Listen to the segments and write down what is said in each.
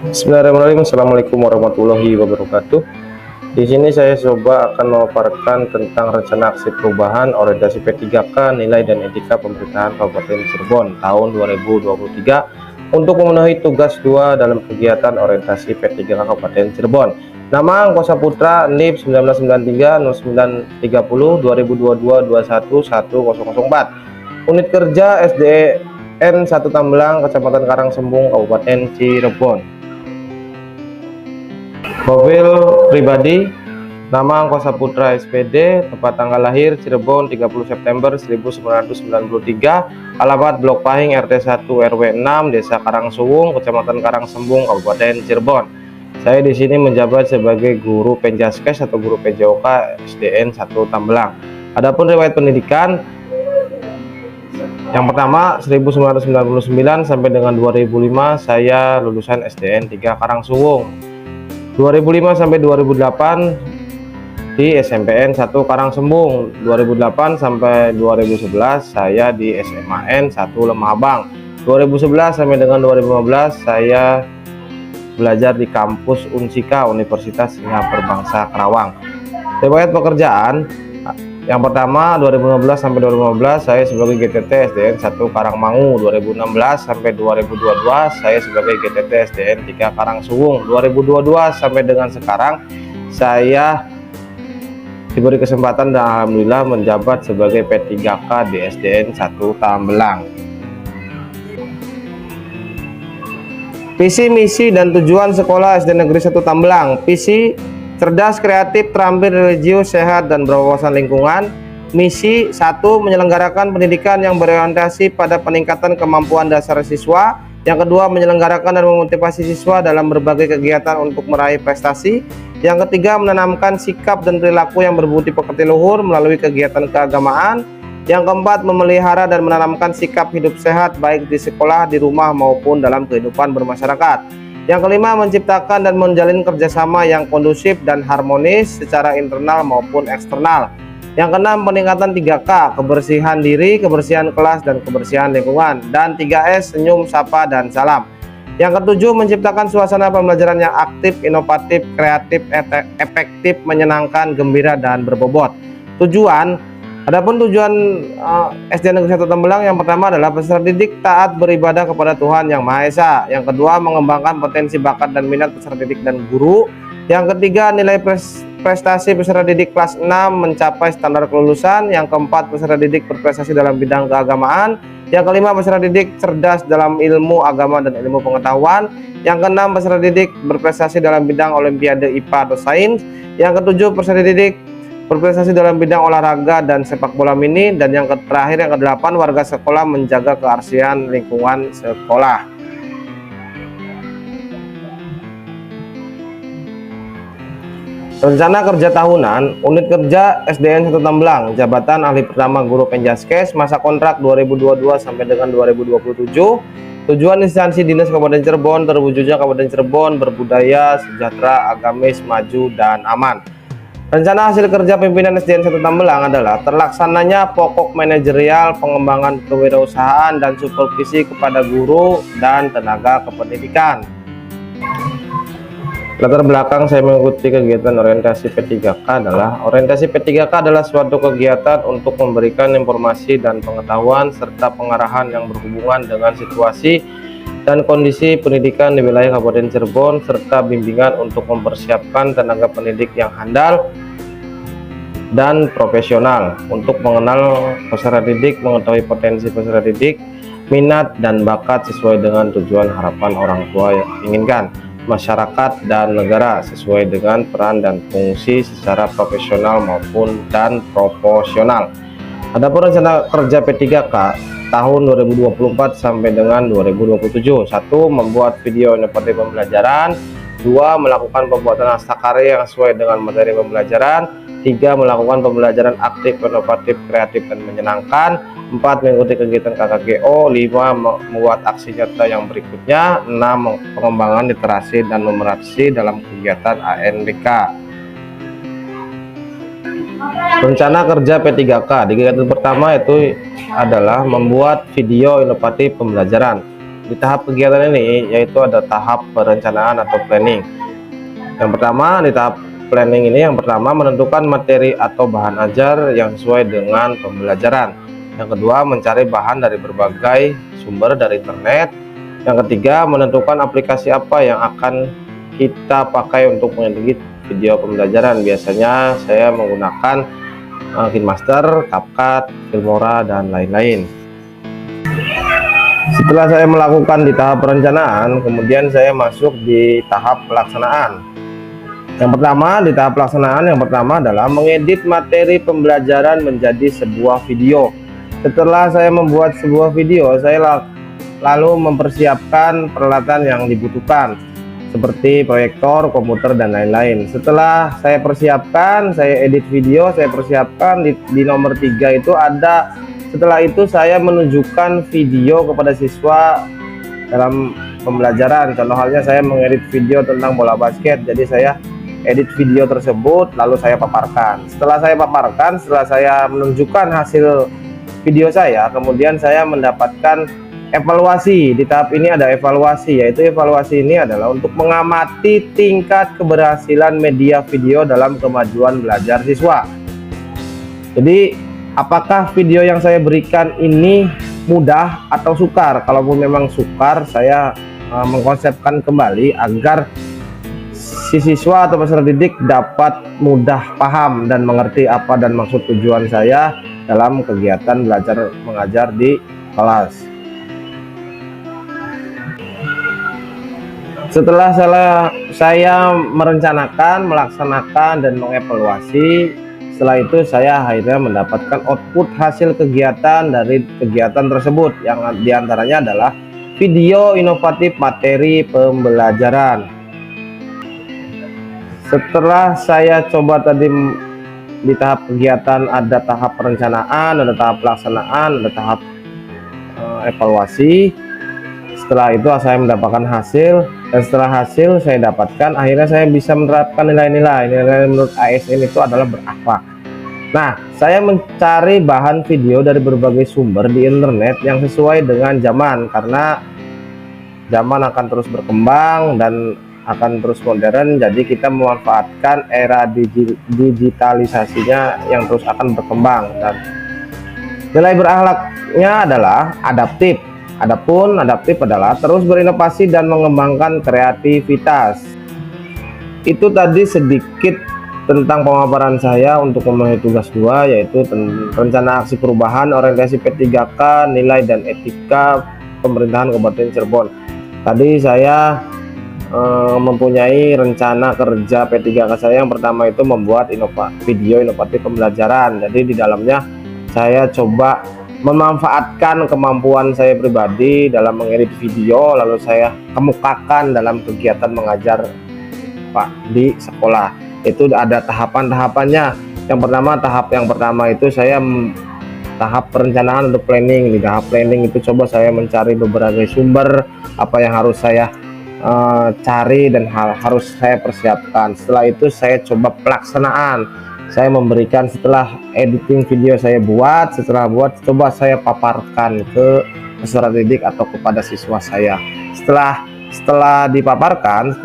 Bismillahirrahmanirrahim. Assalamualaikum warahmatullahi wabarakatuh. Di sini saya coba akan memaparkan tentang rencana aksi perubahan orientasi P3K nilai dan etika pemerintahan Kabupaten Cirebon tahun 2023 untuk memenuhi tugas 2 dalam kegiatan orientasi P3K Kabupaten Cirebon. Nama Angkosa Putra NIP 1993 0930 2022 21 1004. Unit kerja SDN 1 Tambelang, Kecamatan Karangsembung, Kabupaten Cirebon. Profil pribadi, nama Angkosa Putra SPD, tempat tanggal lahir Cirebon 30 September 1993, alamat Blok Pahing RT 1 RW 6 Desa Karangsuwung, Kecamatan Karangsembung, Kabupaten Cirebon. Saya di sini menjabat sebagai guru Penjaskes atau guru PJOK SDN 1 Tambelang. Adapun riwayat pendidikan, yang pertama 1999 sampai dengan 2005 saya lulusan SDN 3 Karangsuwung. 2005 sampai 2008 di SMPN 1 Karangsembung. 2008 sampai 2011 saya di SMAN 1 Lemah Abang. 2011 sampai dengan 2015 saya belajar di kampus Unsika Universitas Singapura Bangsa Karawang. Riwayat pekerjaan, yang pertama 2015 sampai 2015 saya sebagai GTT SDN 1 Karangmangu. 2016 sampai 2022 saya sebagai GTT SDN 3 Karangsuwung. 2022 sampai dengan sekarang saya diberi kesempatan dan alhamdulillah menjabat sebagai P3K di SDN 1 Tambelang. Visi, misi, dan tujuan sekolah SD Negeri 1 Tambelang. Visi: cerdas, kreatif, terampil, religius, sehat, dan berwawasan lingkungan. Misi: 1. Menyelenggarakan pendidikan yang berorientasi pada peningkatan kemampuan dasar siswa. Yang kedua, menyelenggarakan dan memotivasi siswa dalam berbagai kegiatan untuk meraih prestasi. Yang ketiga, menanamkan sikap dan perilaku yang berbudi pekerti luhur melalui kegiatan keagamaan. Yang keempat, memelihara dan menanamkan sikap hidup sehat baik di sekolah, di rumah, maupun dalam kehidupan bermasyarakat. Yang kelima, menciptakan dan menjalin kerjasama yang kondusif dan harmonis secara internal maupun eksternal. Yang keenam, peningkatan 3K, kebersihan diri, kebersihan kelas, dan kebersihan lingkungan. Dan 3S, senyum, sapa, dan salam. Yang ketujuh, menciptakan suasana pembelajaran yang aktif, inovatif, kreatif, efektif, menyenangkan, gembira, dan berbobot. Adapun tujuan SD Negeri 1 Tambelang, yang pertama adalah peserta didik taat beribadah kepada Tuhan Yang Maha Esa. Yang kedua, mengembangkan potensi bakat dan minat peserta didik dan guru. Yang ketiga, nilai prestasi peserta didik kelas 6 mencapai standar kelulusan. Yang keempat, peserta didik berprestasi dalam bidang keagamaan. Yang kelima, peserta didik cerdas dalam ilmu agama dan ilmu pengetahuan. Yang keenam, peserta didik berprestasi dalam bidang olimpiade IPA atau sains. Yang ketujuh, peserta didik berprestasi dalam bidang olahraga dan sepak bola mini. Dan yang terakhir, yang kedelapan, warga sekolah menjaga kebersihan lingkungan sekolah. Rencana kerja tahunan, unit kerja SDN 1 Tambelang, jabatan ahli pertama guru Penjaskes, masa kontrak 2022 sampai dengan 2027. Tujuan instansi dinas Kabupaten Cirebon, terwujudnya Kabupaten Cirebon berbudaya, sejahtera, agamis, maju, dan aman. Rencana hasil kerja pimpinan SDN 1 Tambelang adalah terlaksananya pokok manajerial, pengembangan kewirausahaan, dan supervisi kepada guru dan tenaga kependidikan. Latar belakang saya mengikuti kegiatan orientasi P3K adalah suatu kegiatan untuk memberikan informasi dan pengetahuan serta pengarahan yang berhubungan dengan situasi dan kondisi pendidikan di wilayah Kabupaten Cirebon, serta bimbingan untuk mempersiapkan tenaga pendidik yang handal dan profesional untuk mengenal peserta didik, mengetahui potensi peserta didik, minat dan bakat sesuai dengan tujuan harapan orang tua yang inginkan, masyarakat dan negara sesuai dengan peran dan fungsi secara profesional maupun dan proporsional. Adapun rencana kerja P3K tahun 2024 sampai dengan 2027: 1. Membuat video inovatif pembelajaran. 2. Melakukan pembuatan naskah karya yang sesuai dengan materi pembelajaran. 3. Melakukan pembelajaran aktif, inovatif, kreatif, dan menyenangkan. 4. Mengikuti kegiatan KKGO. 5. Membuat aksi nyata yang berikutnya. 6. Pengembangan literasi dan numerasi dalam kegiatan ANDK. Rencana kerja P3K di kegiatan pertama itu adalah membuat video inovatif pembelajaran. di tahap kegiatan ini yaitu ada tahap perencanaan atau planning. Yang pertama, di tahap planning ini yang pertama menentukan materi atau bahan ajar yang sesuai dengan pembelajaran. Yang kedua, mencari bahan dari berbagai sumber dari internet. Yang ketiga, menentukan aplikasi apa yang akan kita pakai untuk mengedit video pembelajaran. Biasanya saya menggunakan KineMaster, CapCut, Filmora, dan lain-lain. Setelah saya melakukan di tahap perencanaan, kemudian saya masuk di tahap pelaksanaan. Yang pertama, di tahap pelaksanaan yang pertama adalah mengedit materi pembelajaran menjadi sebuah video. Setelah saya membuat sebuah video, saya lalu mempersiapkan peralatan yang dibutuhkan seperti proyektor, komputer, dan lain-lain. Setelah saya persiapkan, saya edit video, saya persiapkan di nomor 3 itu ada. Setelah itu saya menunjukkan video kepada siswa dalam pembelajaran. Contoh halnya saya mengedit video tentang bola basket. Jadi saya edit video tersebut lalu saya paparkan. Setelah saya paparkan, setelah saya menunjukkan hasil video saya, kemudian saya mendapatkan evaluasi. Di tahap ini ada evaluasi, yaitu evaluasi ini adalah untuk mengamati tingkat keberhasilan media video dalam kemajuan belajar siswa. Jadi apakah video yang saya berikan ini mudah atau sukar? Kalaupun memang sukar, saya mengkonsepkan kembali agar si siswa atau peserta didik dapat mudah paham dan mengerti apa dan maksud tujuan saya dalam kegiatan belajar mengajar di kelas. Setelah saya merencanakan, melaksanakan, dan mengevaluasi, setelah itu saya akhirnya mendapatkan output hasil kegiatan dari kegiatan tersebut, yang diantaranya adalah video inovatif materi pembelajaran. Setelah saya coba tadi di tahap kegiatan ada tahap perencanaan, ada tahap pelaksanaan, ada tahap evaluasi. Setelah itu saya mendapatkan hasil, dan setelah hasil saya dapatkan, akhirnya saya bisa menerapkan nilai-nilai menurut ASN itu adalah berakhlak. Nah, saya mencari bahan video dari berbagai sumber di internet yang sesuai dengan zaman, karena zaman akan terus berkembang dan akan terus modern. Jadi kita memanfaatkan era digitalisasinya yang terus akan berkembang. Dan nilai berakhlaknya adalah adaptif. Adapun adaptif adalah terus berinovasi dan mengembangkan kreativitas. Itu tadi sedikit tentang pemaparan saya untuk memenuhi tugas 2, yaitu rencana aksi perubahan orientasi P3K, nilai dan etika pemerintahan Kabupaten Cirebon. Tadi saya mempunyai rencana kerja P3K saya. Yang pertama itu membuat video inovatif pembelajaran. Jadi di dalamnya saya coba memanfaatkan kemampuan saya pribadi dalam mengedit video, lalu saya kemukakan dalam kegiatan mengajar di sekolah. Itu ada tahapan-tahapannya. Tahap yang pertama itu saya tahap perencanaan untuk planning. Di tahap planning itu coba saya mencari beberapa sumber apa yang harus saya cari dan harus saya persiapkan. Setelah itu saya coba pelaksanaan. Saya memberikan, setelah editing video saya buat, coba saya paparkan ke peserta didik atau kepada siswa saya. Setelah dipaparkan,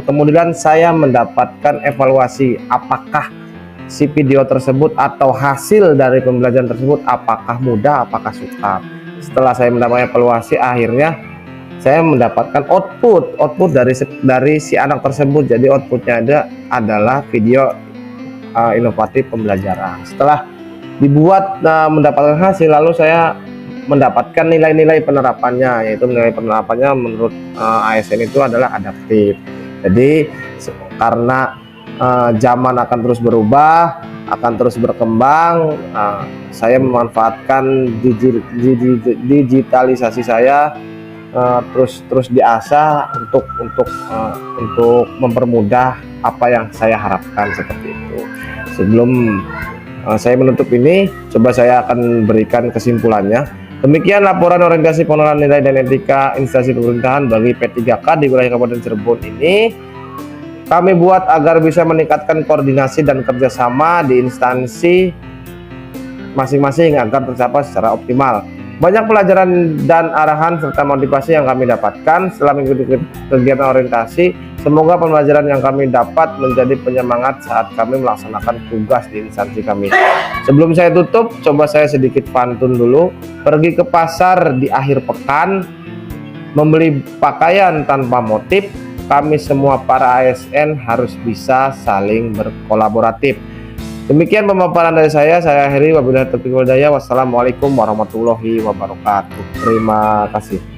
kemudian saya mendapatkan evaluasi apakah si video tersebut atau hasil dari pembelajaran tersebut apakah mudah, apakah sukar. Setelah saya mendapatkan evaluasi, akhirnya saya mendapatkan output dari si anak tersebut. Jadi outputnya adalah video inovatif pembelajaran. Setelah dibuat mendapatkan hasil, lalu saya mendapatkan nilai-nilai penerapannya, yaitu nilai penerapannya menurut ASN itu adalah adaptif. Jadi karena zaman akan terus berubah, akan terus berkembang, saya memanfaatkan digitalisasi saya terus diasah untuk mempermudah apa yang saya harapkan, seperti itu. Sebelum saya menutup ini, coba saya akan berikan kesimpulannya. Demikian laporan orientasi pengelolaan nilai dan etika instansi pemerintahan bagi P3K di wilayah Kabupaten Cirebon ini. Kami buat agar bisa meningkatkan koordinasi dan kerjasama di instansi masing-masing agar tercapai secara optimal. Banyak pelajaran dan arahan serta motivasi yang kami dapatkan setelah mengikuti kegiatan orientasi. Semoga pembelajaran yang kami dapat menjadi penyemangat saat kami melaksanakan tugas di instansi kami. Sebelum saya tutup, coba saya sedikit pantun dulu. Pergi ke pasar di akhir pekan, membeli pakaian tanpa motif. Kami semua para ASN harus bisa saling berkolaboratif. Demikian pemaparan dari saya akhiri. Wabillahi taufiq wal hidayah. Wassalamualaikum warahmatullahi wabarakatuh. Terima kasih.